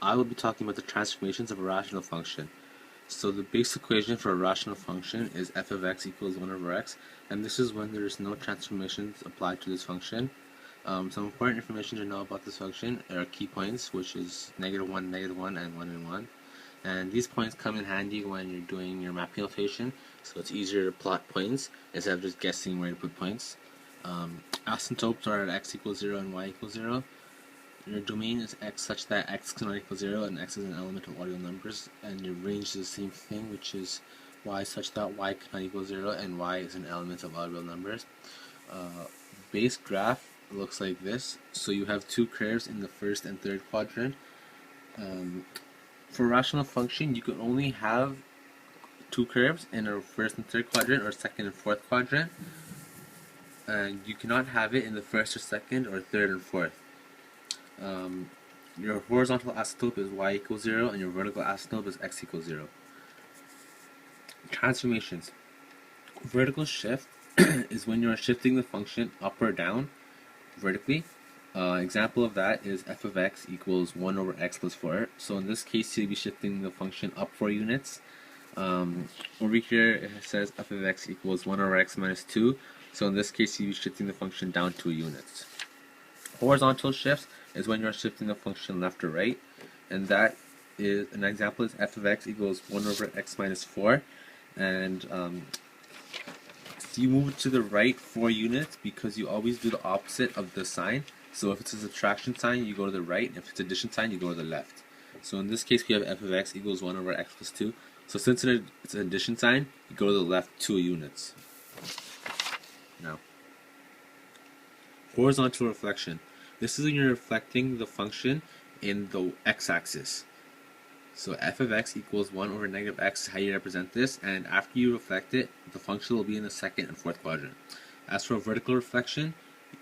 I will be talking about the transformations of a rational function. So the base equation for a rational function is f of x equals 1 over x, and this is when there is no transformations applied to this function. Some important information to know about this function are key points, which is -1, -1, and 1 and 1. And these points come in handy when you're doing your mapping notation, so it's easier to plot points instead of just guessing where to put points. Asymptotes are at x equals 0 and y equals 0. Your domain is x such that x cannot equal 0 and x is an element of all real numbers, and your range is the same thing, which is y such that y cannot equal 0 and y is an element of all real numbers. Base graph looks like this. So you have two curves in the first and third quadrant. For a rational function, you can only have two curves in a first and third quadrant or second and fourth quadrant, and you cannot have it in the first or second or third and fourth. Your horizontal asymptote is y equals 0 and your vertical asymptote is x equals 0. Transformations. Vertical shift is when you're shifting the function up or down vertically. Example of that is f of x equals 1 over x plus 4. So in this case, you'll be shifting the function up 4 units. Over here, it says f of x equals 1 over x minus 2. So in this case, you'll be shifting the function down 2 units. Horizontal shifts is when you're shifting the function left or right. And that is, an example is f of x equals 1 over x minus 4. And you move it to the right 4 units because you always do the opposite of the sign. So if it's a subtraction sign, you go to the right, and if it's addition sign, you go to the left. So in this case, we have f of x equals 1 over x plus 2. So since it's an addition sign, you go to the left 2 units. Now, horizontal reflection. This is when you're reflecting the function in the x-axis. So f of x equals 1 over negative x is how you represent this, and after you reflect it, the function will be in the second and fourth quadrant. As for vertical reflection,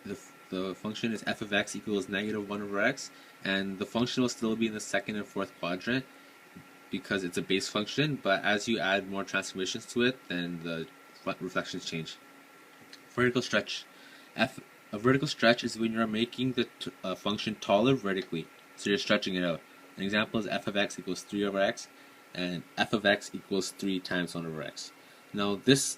the function is f of x equals negative 1 over x, and the function will still be in the second and fourth quadrant because it's a base function, but as you add more transformations to it, then the reflections change. Vertical stretch. A vertical stretch is when you're making the function taller vertically, so you're stretching it out. An example is f of x equals 3 over x, and f of x equals 3 times 1 over x. Now this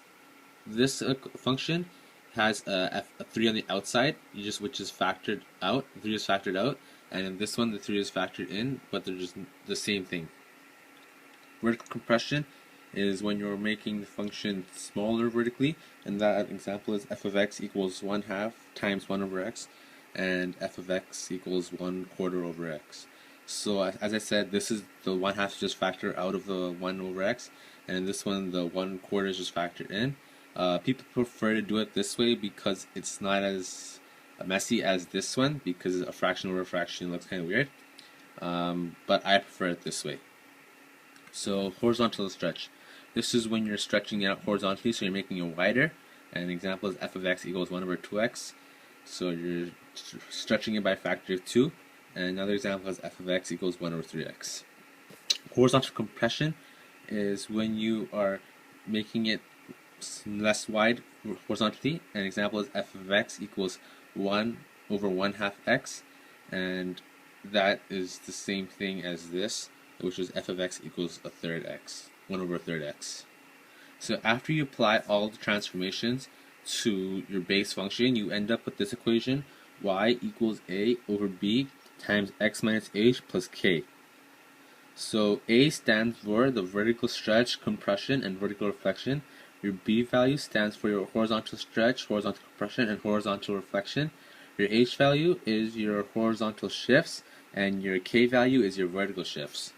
function has a 3 on the outside, which is factored out. 3 is factored out, and in this one the 3 is factored in, but they're just the same thing. Vertical compression is when you're making the function smaller vertically, and that example is f of x equals 1/2 times 1 over x, and f of x equals 1/4 over x. So as I said, this is the 1/2 just factor out of the 1 over x, and in this one the 1/4 is just factored in. People prefer to do it this way because it's not as messy as this one, because a fraction over a fraction looks kind of weird, but I prefer it this way. So horizontal stretch. This is when you're stretching it out horizontally, so you're making it wider. And an example is f of x equals 1 over 2x. So you're stretching it by a factor of 2. And another example is f of x equals 1 over 3x. Horizontal compression is when you are making it less wide horizontally. An example is f of x equals 1 over 1/2 x. And that is the same thing as this, which is f of x equals 1/3 x. 1 over 1/3 x. So after you apply all the transformations to your base function, you end up with this equation: y equals a over b times x minus h plus k. So a stands for the vertical stretch, compression, and vertical reflection. Your b value stands for your horizontal stretch, horizontal compression, and horizontal reflection. Your h value is your horizontal shifts, and your k value is your vertical shifts.